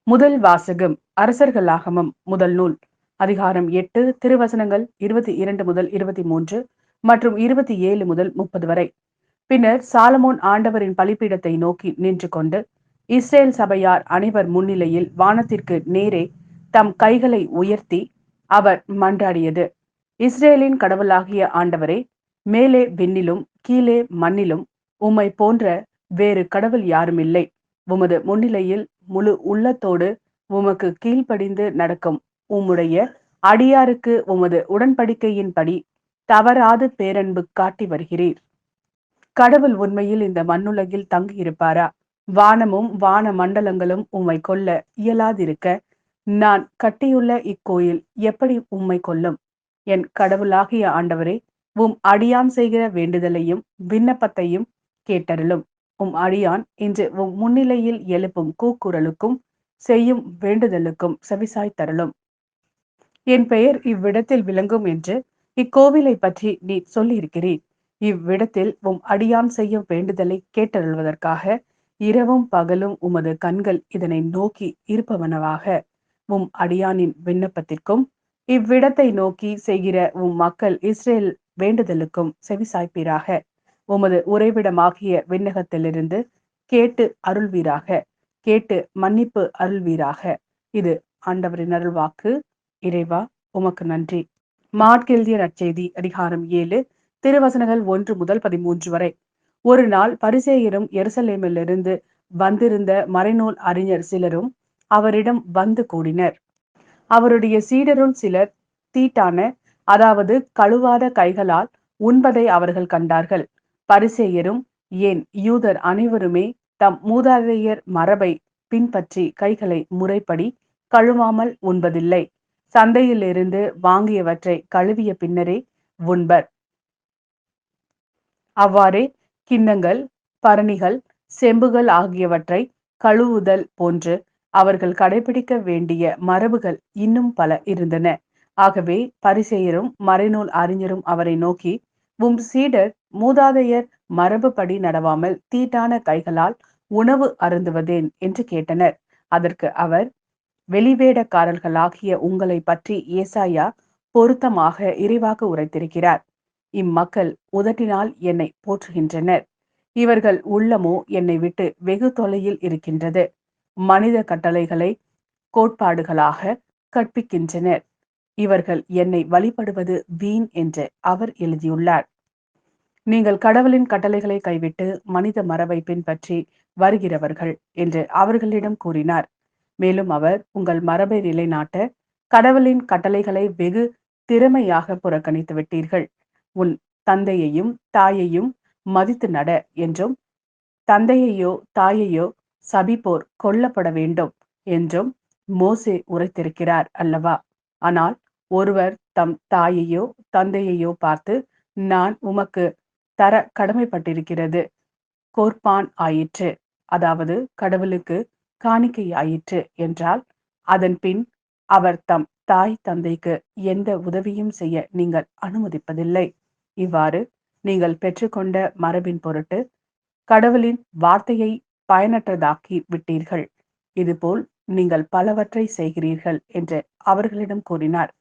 முதல் வாசகம் அரசர்களாகமம் முதல் நூல் அதிகாரம் 8 திருவசனங்கள் 22 முதல் 23 மற்றும் 27 முதல் 30 வரை. பின்னர் சாலமோன் ஆண்டவரின் பலிபீடத்தை நோக்கி நின்று கொண்டு இஸ்ரேல் சபையார் அனைவர் முன்னிலையில் வானத்திற்கு நேரே தம் கைகளை உயர்த்தி அவர் மன்றாடியது: இஸ்ரேலின் கடவுளாகிய ஆண்டவரே, மேலே விண்ணிலும் கீழே மண்ணிலும் உம்மை போன்ற வேறு கடவுள் யாருமில்லை. உமது முன்னிலையில் முழு உள்ளத்தோடு உமக்கு கீழ்ப்படிந்து நடக்கும் உம்முடைய அடியாருக்கு உமது உடன்படிக்கையின்படி தவறாது பேரன்பு காட்டி வருகிறீர். கடவுள் உண்மையில் இந்த மண்ணுலகில் தங்கியிருப்பாரா? வானமும் வான மண்டலங்களும் உம்மை கொல்ல இயலாதிருக்க நான் கட்டியுள்ள இக்கோயில் எப்படி உம்மை கொல்லும்? என் கடவுளாகிய ஆண்டவரே, உம் அடியான் செய்கிற வேண்டுதலையும் விண்ணப்பத்தையும் கேட்டருளும். உம் அடியான் இன்று உம் முன்னிலையில் எழுப்பும் கூக்குரலுக்கும் செய்யும் வேண்டுதலுக்கும் செவிசாய் தருளும். என் பெயர் இவ்விடத்தில் விளங்கும் என்று இக்கோவிலை பற்றி நீ சொல்லியிருக்கிறீர். இவ்விடத்தில் உம் அடியான் செய்யும் வேண்டுதலை கேட்டருள்வதற்காக இரவும் பகலும் உமது கண்கள் இதனை நோக்கி இருப்பவனவாக. உம் அடியானின் விண்ணப்பத்திற்கும் இவ்விடத்தை நோக்கி செய்கிற உம் மக்கள் இஸ்ரேல் வேண்டுதலுக்கும் செவிசாய்ப்பீராக. உமது உறைவிடமாகிய விண்ணகத்திலிருந்து கேட்டு அருள்வீராக. கேட்டு மன்னிப்பு அருள்வீராக. இது ஆண்டவரின் அருள்வாக்கு. இறைவா, உமக்கு நன்றி. மாட்கெழுதிய நற்செய்தி அதிகாரம் 7 திருவசனங்கள் 1 முதல் 13 வரை. ஒரு நாள் பரிசேயரும் எருசலேமிலிருந்து வந்திருந்த மறைநூல் அறிஞர் சிலரும் அவரிடம் வந்து கூடினர். அவருடைய சீடருள் சிலர் தீட்டான, அதாவது கழுவாத கைகளால் உண்பதை அவர்கள் கண்டார்கள். பரிசேயரும் ஏன் யூதர் அனைவருமே தம் மூதாதையர் மரபை பின்பற்றி கைகளை முறைப்படி கழுவாமல் உண்பதில்லை. சந்தையிலிருந்து வாங்கியவற்றை கழுவிய பின்னரே உண்பர். அவ்வாறே கிண்ணங்கள், பரணிகள், செம்புகள் ஆகியவற்றை கழுவுதல் போன்று அவர்கள் கடைபிடிக்க வேண்டிய மரபுகள் இன்னும் பல இருந்தன. ஆகவே பரிசேயரும் மறைநூல் அறிஞரும் அவரை நோக்கி, உம் சீடர் மூதாதையர் மரபுப்படி நடவாமல் தீட்டான கைகளால் உணவு அருந்துவதேன் என்று கேட்டனர். அதற்கு அவர், வெளிவேடக்காரர்களாகிய உங்களை பற்றி ஏசாயா பொருத்தமாக இறைவாக்கு உரைத்திருக்கிறார். இம்மக்கள் உதட்டினால் என்னை போற்றுகின்றனர், இவர்கள் உள்ளமோ என்னை விட்டு வெகு தொலையில் இருக்கின்றது. மனித கட்டளைகளை கோட்பாடுகளாக கற்பிக்கின்றனர். இவர்கள் என்னை வழிபடுவது வீண் என்று அவர் எழுதியுள்ளார். நீங்கள் கடவுளின் கட்டளைகளை கைவிட்டு மனித மரபை பின்பற்றி வருகிறவர்கள் என்று அவர்களிடம் கூறினார். மேலும் அவர், உங்கள் மரபை நிலைநாட்ட கடவுளின் கட்டளைகளை வெகு திறமையாக புறக்கணித்து விட்டீர்கள். உன் தந்தையையும் தாயையும் மதித்து நட என்றும், தந்தையையோ தாயையோ சபிப்போர் கொல்லப்பட வேண்டும் என்றும் மோசே உரைத்திருக்கிறார் அல்லவா? ஆனால் ஒருவர் தம் தாயையோ தந்தையையோ பார்த்து, நான் உமக்கு தர கடமைப்பட்டிருக்கிறது கோர்பான் ஆயிற்று, அதாவது கடவுளுக்கு காணிக்கை ஆயிற்று என்றால், அதன் பின் அவர் தம் தாய் தந்தைக்கு எந்த உதவியும் செய்ய நீங்கள் அனுமதிப்பதில்லை. இவ்வாறு நீங்கள் பெற்றுக்கொண்ட மரபின் பொருட்டு கடவுளின் வார்த்தையை பயனற்றதாக்கி விட்டீர்கள். இதுபோல் நீங்கள் பலவற்றை செய்கிறீர்கள் என்று அவர்களிடம் கூறினார்.